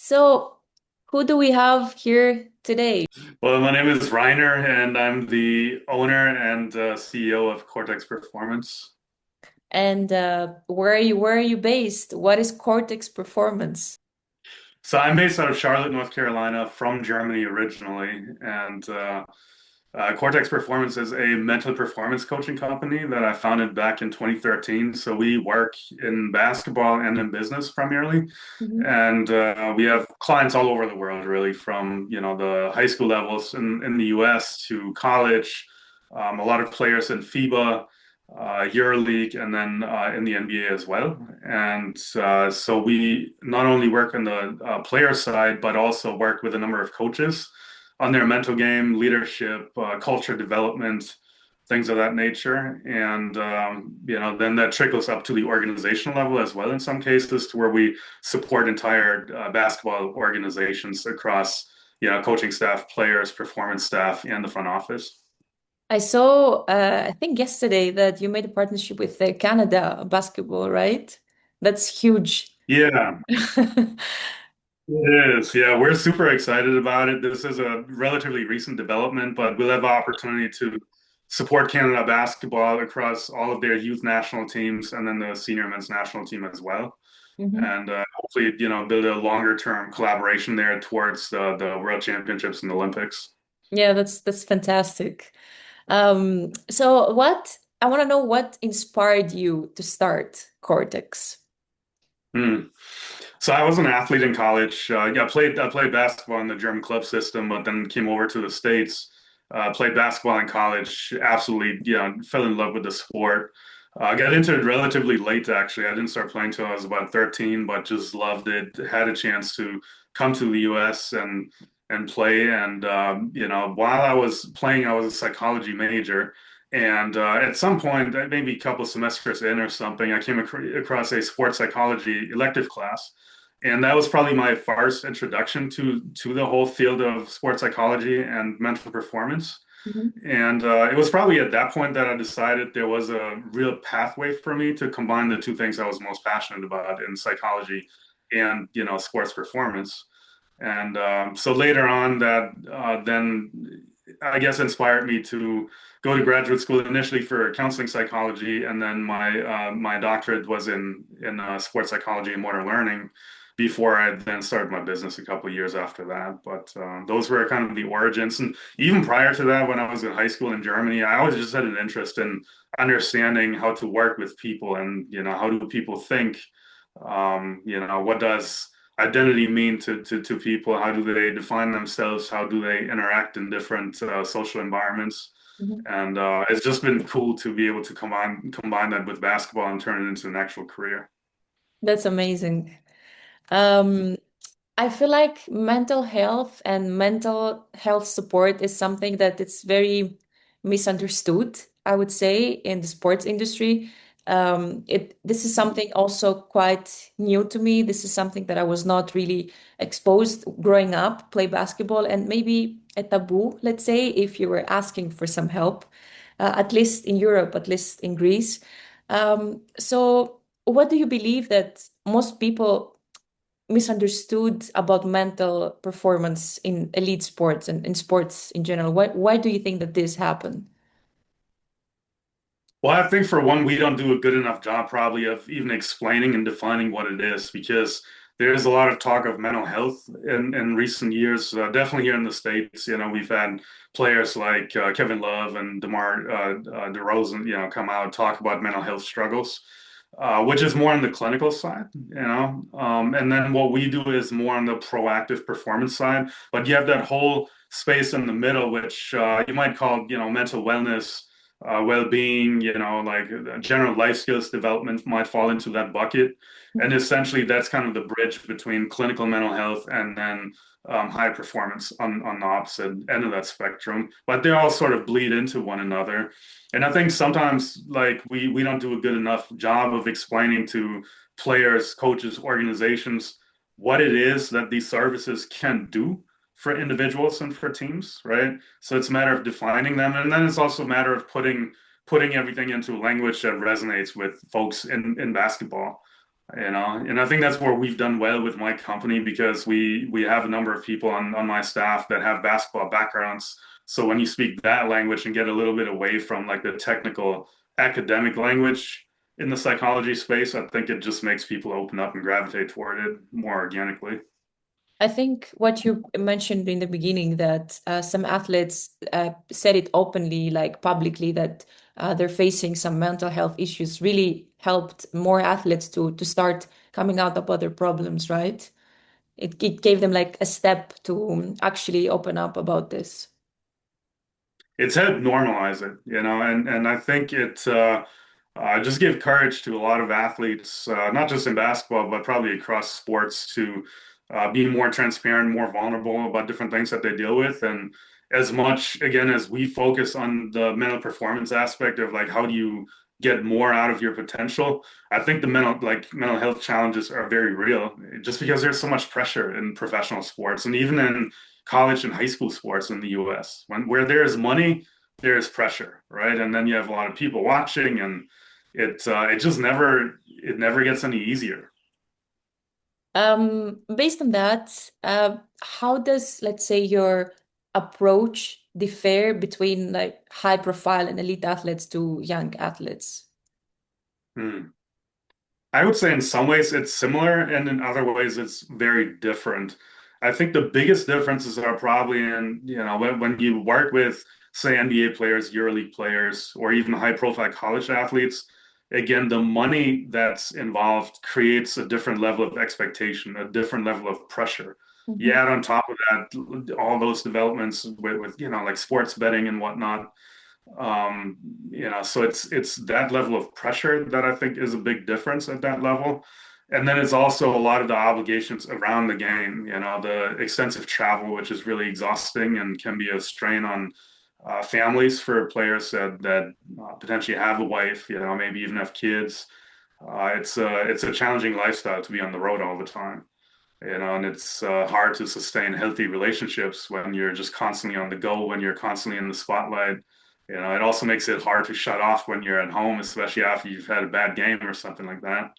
So, who do we have here today? Well, my name is Reiner, and I'm the owner and CEO of Courtex Performance. And where are you based? What is Cortex Performance? So I'm based out of Charlotte, North Carolina, from Germany originally, and Courtex Performance is a mental performance coaching company that I founded back in 2013. So we work in basketball and in business primarily, Mhm. and we have clients all over the world, really, from the high school levels in the U.S. to college. A lot of players in FIBA, EuroLeague, and then in the NBA as well. And so we not only work on the player side, but also work with a number of coaches on their mental game, leadership, culture development, things of that nature. And then that trickles up to the organizational level as well in some cases, to where we support entire basketball organizations across, coaching staff, players, performance staff, and the front office. I saw, I think yesterday that you made a partnership with Canada basketball, right? That's huge. Yeah, it is. Yeah, we're super excited about it. This is a relatively recent development, but we'll have opportunity to support Canada basketball across all of their youth national teams and then the senior men's national team as well. Mhm. And hopefully, build a longer term collaboration there towards the World Championships and Olympics. Yeah, that's fantastic. So what I want to know what inspired you to start Cortex? Hmm. So I was an athlete in college. Yeah, I played basketball in the German club system, but then came over to the States. Played basketball in college. Absolutely, fell in love with the sport. Got into it relatively late, actually. I didn't start playing till I was about 13, but just loved it. Had a chance to come to the U.S. and play. And while I was playing, I was a psychology major. And at some point, maybe a couple semesters in or something, I came across a sports psychology elective class, and that was probably my first introduction to the whole field of sports psychology and mental performance. Mhm. And it was probably at that point that I decided there was a real pathway for me to combine the two things I was most passionate about in psychology and sports performance. And so later on, that then I guess inspired me to go to graduate school initially for counseling psychology, and then my doctorate was in sports psychology and motor learning. Before I then started my business a couple of years after that, but those were kind of the origins. And even prior to that, when I was in high school in Germany, I always just had an interest in understanding how to work with people, and how do people think. What does identity mean to people? How do they define themselves? How do they interact in different social environments? Mhm. And it's just been cool to be able to combine that with basketball and turn it into an actual career. That's amazing. Um, I feel like mental health and mental health support is something that it's very misunderstood, I would say, in the sports industry. This is something also quite new to me. This is something that I was not really exposed growing up, play basketball, and maybe a taboo, let's say, if you were asking for some help, at least in Europe, at least in Greece. So what do you believe that most people misunderstood about mental performance in elite sports and in sports in general? Why do you think that this happened? Well, I think for one, we don't do a good enough job probably of even explaining and defining what it is, because there's a lot of talk of mental health in recent years. Definitely here in the States, we've had players like Kevin Love and DeMar DeRozan, come out and talk about mental health struggles, which is more on the clinical side, and then what we do is more on the proactive performance side. But you have that whole space in the middle, which you might call, mental wellness, well-being, like general life skills development might fall into that bucket. And essentially, that's kind of the bridge between clinical mental health and then high performance on the opposite end of that spectrum. But they all sort of bleed into one another. And I think sometimes, like, we don't do a good enough job of explaining to players, coaches, organizations what it is that these services can do for individuals and for teams, right? So it's a matter of defining them, and then it's also a matter of putting everything into a language that resonates with folks in basketball. And I think that's where we've done well with my company because we have a number of people on my staff that have basketball backgrounds. So when you speak that language and get a little bit away from like the technical academic language in the psychology space, I think it just makes people open up and gravitate toward it more organically. I think what you mentioned in the beginning that some athletes said it openly, like publicly, that they're facing some mental health issues really helped more athletes to start coming out of other problems, right? It gave them like a step to actually open up about this. It's helped normalize it, and I think it just give courage to a lot of athletes, not just in basketball, but probably across sports, to be more transparent, more vulnerable about different things that they deal with. And as much, again, as we focus on the mental performance aspect of like how do you get more out of your potential, I think the mental health challenges are very real, just because there's so much pressure in professional sports and even in college and high school sports in the US. Where there's money, there's pressure, right? And then you have a lot of people watching, and it never gets any easier. Based on that, how does, let's say, your approach differ between like high profile and elite athletes to young athletes? Hmm. I would say in some ways it's similar, and in other ways it's very different. I think the biggest differences are probably in, when you work with, say, NBA players, EuroLeague players, or even high-profile college athletes, again, the money that's involved creates a different level of expectation, a different level of pressure. You Mhm. add on top of that all those developments with like sports betting and whatnot. Um, so it's that level of pressure that I think is a big difference at that level. And then it's also a lot of the obligations around the game, the extensive travel, which is really exhausting and can be a strain on families for players that potentially have a wife, maybe even have kids. It's a challenging lifestyle to be on the road all the time, and it's hard to sustain healthy relationships when you're just constantly on the go, when you're constantly in the spotlight. It also makes it hard to shut off when you're at home, especially after you've had a bad game or something like that.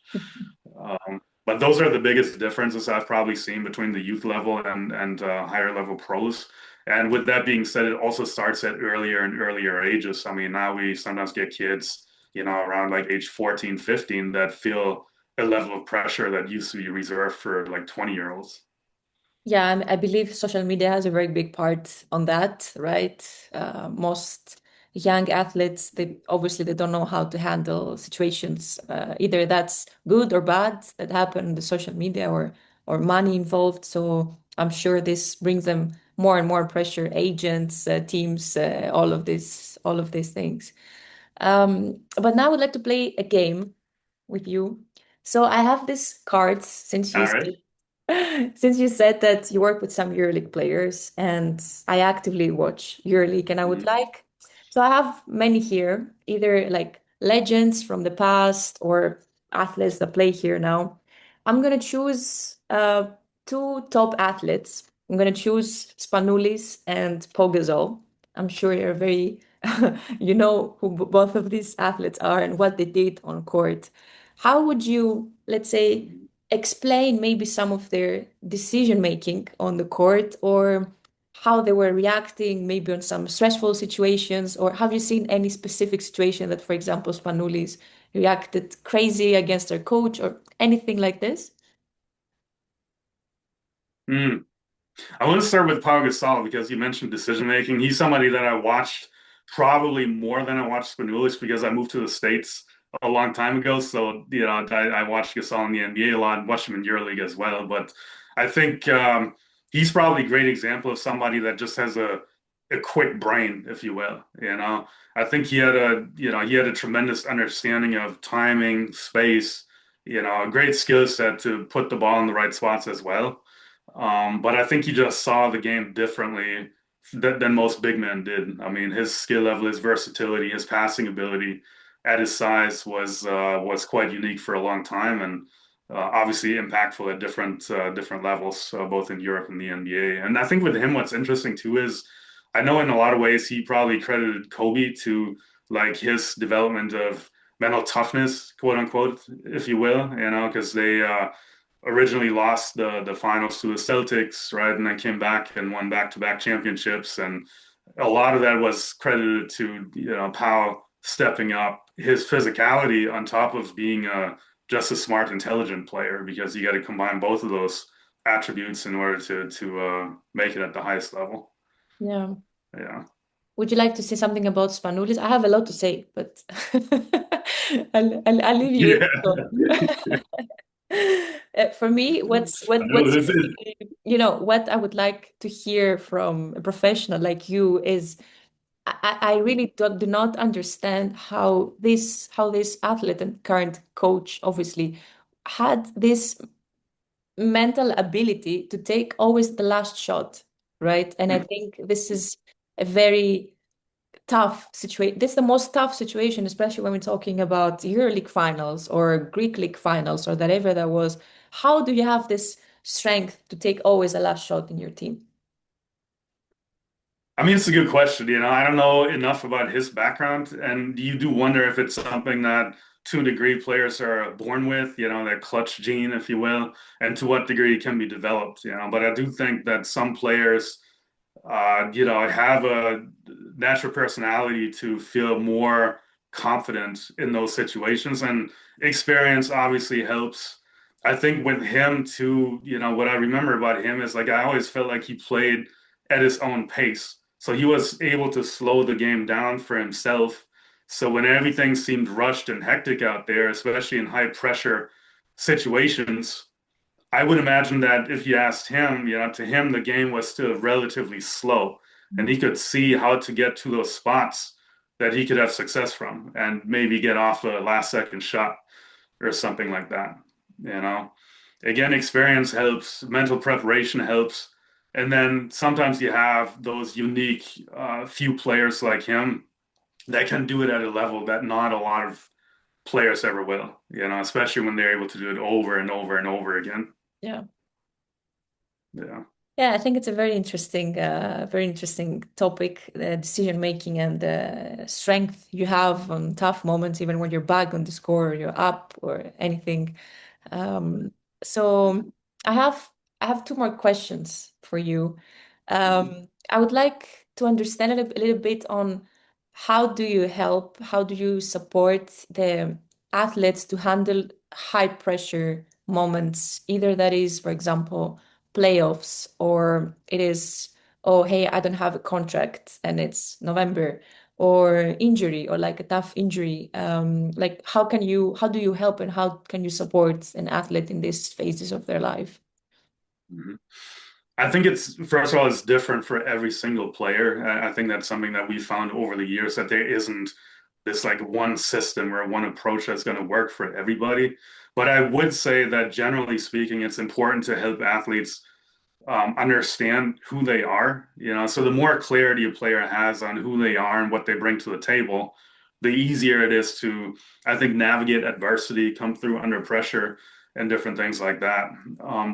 But those are the biggest differences I've probably seen between the youth level and higher level pros. And with that being said, it also starts at earlier and earlier ages. I mean, now we sometimes get kids, around like age 14, 15 that feel a level of pressure that used to be reserved for like 20-year-olds. Yeah, I believe social media has a very big part on that, right? Most young athletes, they obviously they don't know how to handle situations, either that's good or bad that happen in the social media or money involved. So I'm sure this brings them more and more pressure, agents, teams, all of these things. But now I would like to play a game with you. So I have these cards All right. since you said that you work with some EuroLeague players, and I actively watch EuroLeague, and I would Mhm. like, so I have many here, either like legends from the past or athletes that play here now. I'm gonna choose two top athletes. I'm gonna choose Spanulis and Pogazol. I'm sure you're very, you know who both of these athletes are and what they did on court. How would you, let's say, explain maybe some of their decision making on the court or how they were reacting maybe on some stressful situations? Or have you seen any specific situation that, for example, Spanulis reacted crazy against their coach or anything like this? Mm. I want to start with Pau Gasol because you mentioned decision making. He's somebody that I watched probably more than I watched Spanulis because I moved to the States a long time ago. So, I watched Gasol in the NBA a lot and watched him in EuroLeague as well. But I think he's probably a great example of somebody that just has a quick brain, if you will. I think he had a tremendous understanding of timing, space, a great skill set to put the ball in the right spots as well. But I think he just saw the game differently than most big men did. I mean, his skill level, his versatility, his passing ability at his size was quite unique for a long time, and obviously impactful at different levels, both in Europe and the NBA. And I think with him, what's interesting too is I know in a lot of ways he probably credited Kobe to like his development of mental toughness, quote unquote, if you will, because they originally lost the finals to the Celtics, right, and then came back and won back-to-back championships, and a lot of that was credited to Powell stepping up his physicality on top of being just a smart, intelligent player, because you got to combine both of those attributes in order to make it at the highest level. Yeah. Yeah. Would you like to say something about Spanulis? I have a lot to say, but I'll leave you Yeah. go. For me, No, what's this is. really, what I would like to hear from a professional like you is I really do not understand how this athlete and current coach obviously had this mental ability to take always the last shot, right? And I think this is a very tough situation. This is the most tough situation, especially when we're talking about EuroLeague finals or Greek League finals or whatever that was. How do you have this strength to take always the last shot in your team? I mean, it's a good question. I don't know enough about his background, and you do wonder if it's something that to a degree players are born with, that clutch gene, if you will, and to what degree it can be developed. But I do think that some players have a natural personality to feel more confident in those situations, and experience obviously helps. I think with him too, what I remember about him is like I always felt like he played at his own pace. So he was able to slow the game down for himself. So when everything seemed rushed and hectic out there, especially in high pressure situations, I would imagine that if you asked him, to him, the game was still relatively slow, and he could see how to get to those spots that he could have success from and maybe get off a last second shot or something like that. You know, again, experience helps, mental preparation helps. And then sometimes you have those unique few players like him that can do it at a level that not a lot of players ever will, especially when they're able to do it over and over and over again. Yeah. Yeah. Yeah, I think it's a very interesting topic, the decision making and the strength you have on tough moments, even when you're back on the score or you're up or anything. Um, so I have I have two more questions for you. I would like to understand a little bit on how do you support the athletes to handle high pressure moments, either that is, for example, playoffs, or it is, oh, hey, I don't have a contract and it's November, or injury, or like a tough injury. Like how do you help and how can you support an athlete in these phases of their life? Mhm. I think it's, first of all, it's different for every single player. I think that's something that we found over the years, that there isn't this like one system or one approach that's going to work for everybody. But I would say that generally speaking, it's important to help athletes understand who they are. So the more clarity a player has on who they are and what they bring to the table, the easier it is to, I think, navigate adversity, come through under pressure, and different things like that.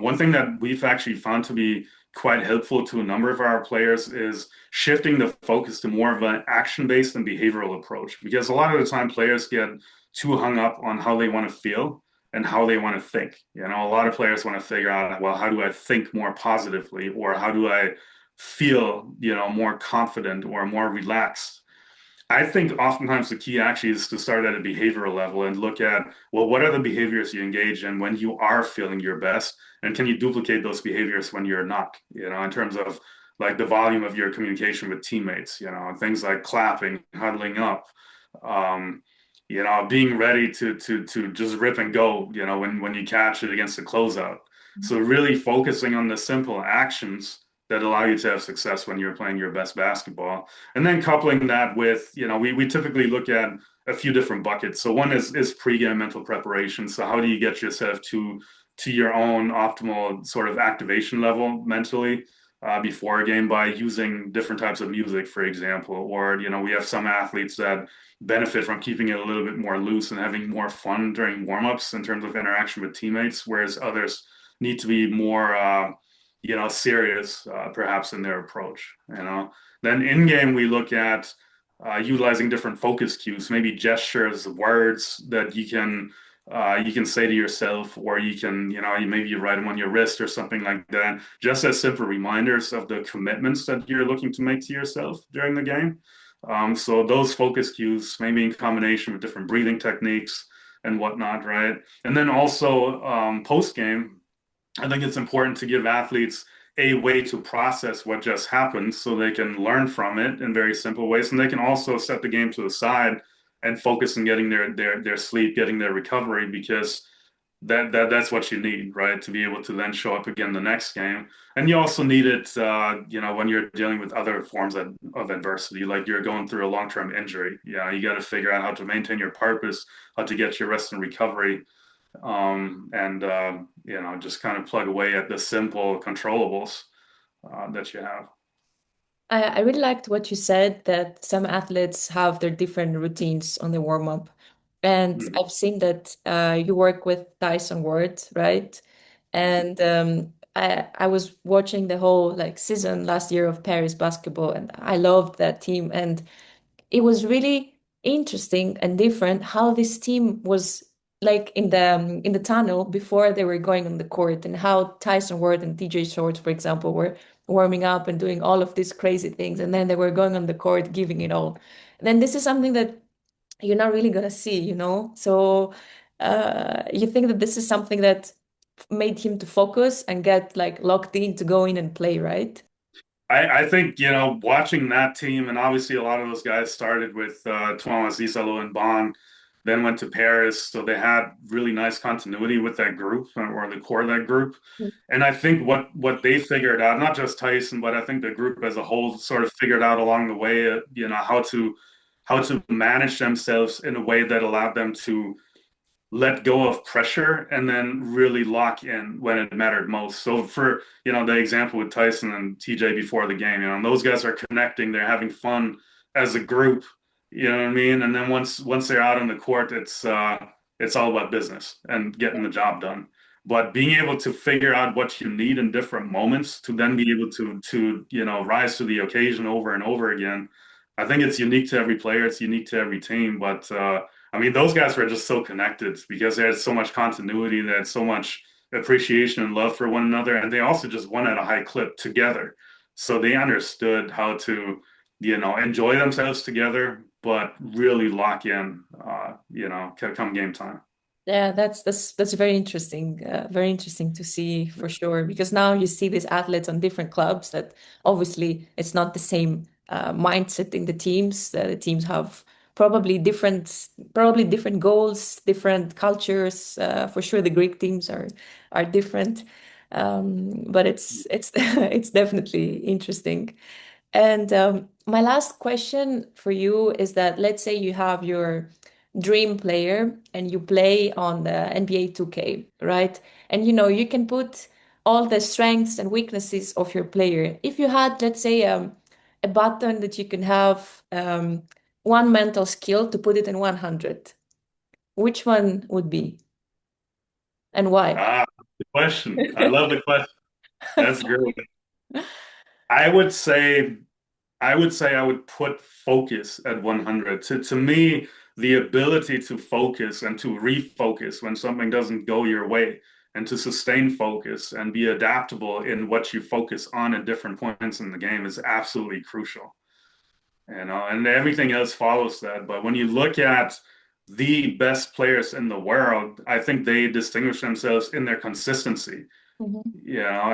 One thing that we've actually found to be quite helpful to a number of our players is shifting the focus to more of an action-based and behavioral approach, because a lot of the time players get too hung up on how they want to feel and how they want to think. A lot of players want to figure out, well, how do I think more positively, or how do I feel, more confident or more relaxed? I think oftentimes the key actually is to start at a behavioral level and look at, well, what are the behaviors you engage in when you are feeling your best? And can you duplicate those behaviors when you're not, in terms of like the volume of your communication with teammates, things like clapping, huddling up, um, being ready to just rip and go, when you catch it against the closeout. So really focusing on the simple actions that allow you to have success when you're playing your best basketball. And then coupling that with, we typically look at a few different buckets. So one is pregame mental preparation. So how do you get yourself to your own optimal sort of activation level mentally before a game, by using different types of music, for example. Or, we have some athletes that benefit from keeping it a little bit more loose and having more fun during warmups in terms of interaction with teammates, whereas others need to be more serious, perhaps in their approach. Then in game, we look at utilizing different focus cues, maybe gestures, words that you can say to yourself, or maybe you write them on your wrist or something like that, just as simple reminders of the commitments that you're looking to make to yourself during the game. So those focus cues, maybe in combination with different breathing techniques and whatnot, right? And then also post game, I think it's important to give athletes a way to process what just happened so they can learn from it in very simple ways. And they can also set the game to the side and focus on getting their sleep, getting their recovery, because that's what you need, right? To be able to then show up again the next game. And you also need it, when you're dealing with other forms of adversity, like you're going through a long-term injury. Yeah, you got to figure out how to maintain your purpose, how to get your rest and recovery, and just kind of plug away at the simple controllables that you have. I really liked what you said that some athletes have their different routines on the warm up. And Mhm. I've seen that you work with Tyson Ward, right? And I was watching the whole like season last year of Paris basketball, and I loved that team. And it was really interesting and different how this team was like in the tunnel before they were going on the court, and how Tyson Ward and TJ Shorts, for example, were warming up and doing all of these crazy things, and then they were going on the court giving it all. Then this is something that you're not really gonna see, you know? So you think that this is something that made him to focus and get like locked in to go in and play, right? I think, watching that team, and obviously a lot of those guys started with Thomas Isalo and Bond, then went to Paris. So they had really nice continuity with that group, or the core of that group. And I think what they figured out, not just Tyson, but I think the group as a whole sort of figured out along the way, how to manage themselves in a way that allowed them to let go of pressure and then really lock in when it mattered most. So for, the example with Tyson and TJ before the game, those guys are connecting, they're having fun as a group, you know what I mean? And then once they're out on the court, it's all about business and getting the job done. But being able to figure out what you need in different moments to then be able to rise to the occasion over and over again. I think it's unique to every player, it's unique to every team, but I mean, those guys were just so connected because they had so much continuity, they had so much appreciation and love for one another, and they also just won at a high clip together. So they understood how to, enjoy themselves together, but really lock in, come game time. Yeah, that's very interesting to see for sure. Because now you see these athletes on different clubs that obviously it's not the same mindset in the teams. The teams have probably different goals, different cultures. For sure, the Greek teams are different, but it's it's definitely interesting. And my last question for you is that let's say you have your dream player and you play on the NBA 2K, right? And you know, you can put all the strengths and weaknesses of your player. If you had, let's say, a button that you can have one mental skill to put it in 100, which one would be and why? Ah, the question. I love the question. That's great. I would say I would put focus at 100. To me, the ability to focus and to refocus when something doesn't go your way, and to sustain focus and be adaptable in what you focus on at different points in the game is absolutely crucial. And everything else follows that. But when you look at the best players in the world, I think they distinguish themselves in their consistency. Mhm.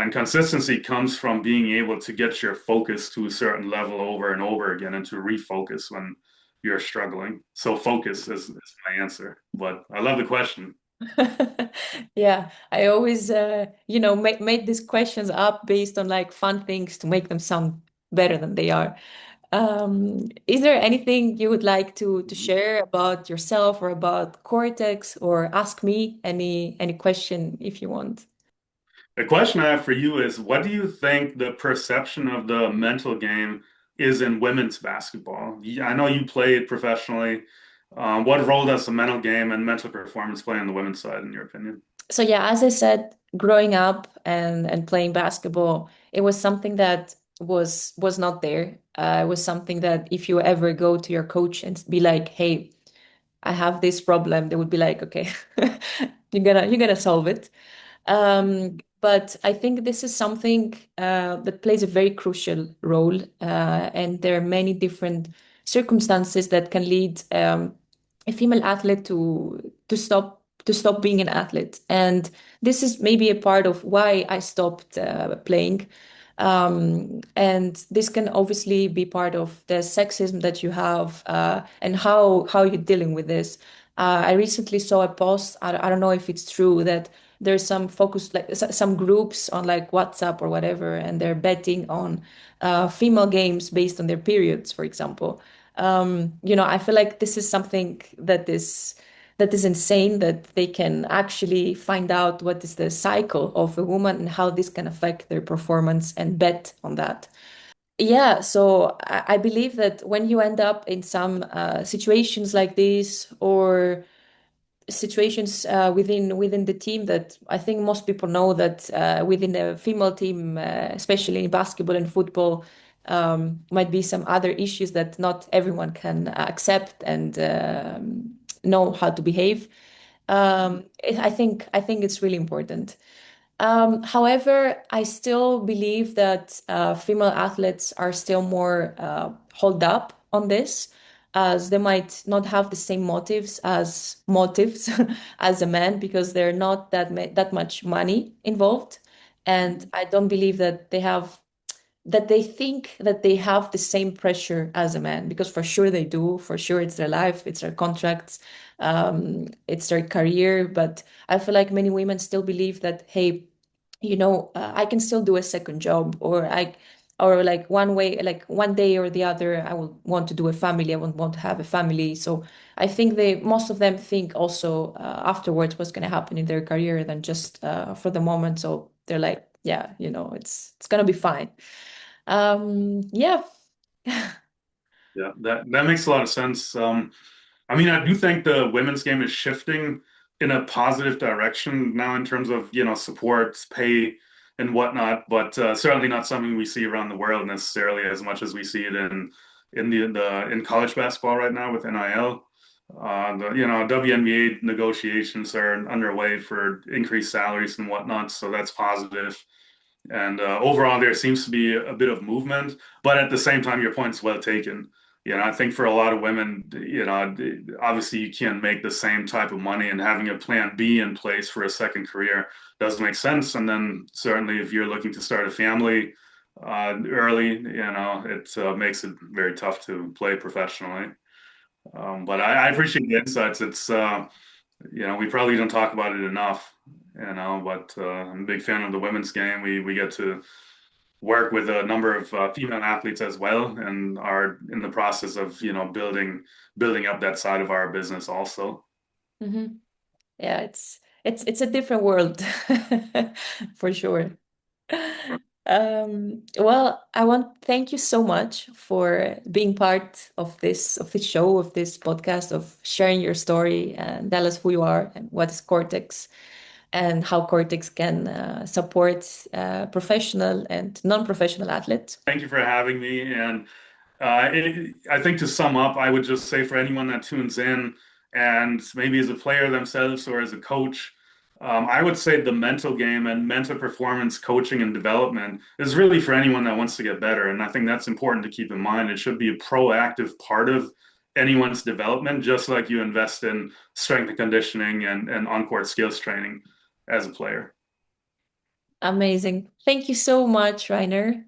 And consistency comes from being able to get your focus to a certain level over and over again, and to refocus when you're struggling. So focus is my answer. But I love the question. Yeah, I always, make these questions up based on like fun things to make them sound better than they are. Is there anything you would like to share about yourself or about Cortex, or ask me any question if you want? The question I have for you is, what do you think the perception of the mental game is in women's basketball? I know you played professionally. What role does the mental game and mental performance play on the women's side, in your opinion? So yeah, as I said, growing up and playing basketball, it was something that was not there. It was something that if you ever go to your coach and be like, "Hey, I have this problem," they would be like, "Okay, you're gonna solve it." But I think this is something that plays a very crucial role, and there are many different circumstances that can lead a female athlete to stop being an athlete. And this is maybe a part of why I stopped playing. And this can obviously be part of the sexism that you have, and how you're dealing with this. I recently saw a post. I don't know if it's true that there's some focus, like some groups on like WhatsApp or whatever, and they're betting on female games based on their periods, for example. I feel like this is something that is insane, that they can actually find out what is the cycle of a woman and how this can affect their performance and bet on that. Yeah, so I believe that when you end up in some situations like this, or situations within the team, that I think most people know that within a female team, especially in basketball and football, might be some other issues that not everyone can accept and know how to behave. I think it's really important. However, I still believe that female athletes are still more hold up on this, as they might not have the same motives as a man, because they're not that much money involved, and I don't believe that they think that they have the same pressure as a man, because for sure they do. For sure, it's their life, it's their contracts, it's their career. But I feel like many women still believe that, hey, I can still do a second job, or like one way, like one day or the other, I will want to do a family. I will want to have a family. So I think most of them think also afterwards what's going to happen in their career than just for the moment. So they're like, yeah, it's gonna be fine. Yeah. Yeah, that makes a lot of sense. I mean, I do think the women's game is shifting in a positive direction now in terms of, support, pay, and whatnot, but certainly not something we see around the world necessarily as much as we see it in college basketball right now with NIL. WNBA negotiations are underway for increased salaries and whatnot, so that's positive. And overall, there seems to be a bit of movement, but at the same time, your point's well taken. I think for a lot of women, obviously you can't make the same type of money, and having a plan B in place for a second career does make sense. And then certainly if you're looking to start a family early, it makes it very tough to play professionally. But I appreciate the insights. We probably don't talk about it enough, but I'm a big fan of the women's game. We get to work with a number of female athletes as well, and are in the process of building up that side of our business also. Hmm. Yeah, it's a different world for sure. Well, I want to thank you so much for being part of this show, of this podcast, of sharing your story and tell us who you are and what is Courtex, and how Courtex can support professional and non-professional athletes. Thank you for having me. And I think to sum up, I would just say for anyone that tunes in, and maybe as a player themselves or as a coach, I would say the mental game and mental performance coaching and development is really for anyone that wants to get better. And I think that's important to keep in mind. It should be a proactive part of anyone's development, just like you invest in strength and conditioning and on-court skills training as a player. Amazing. Thank you so much, Rainer.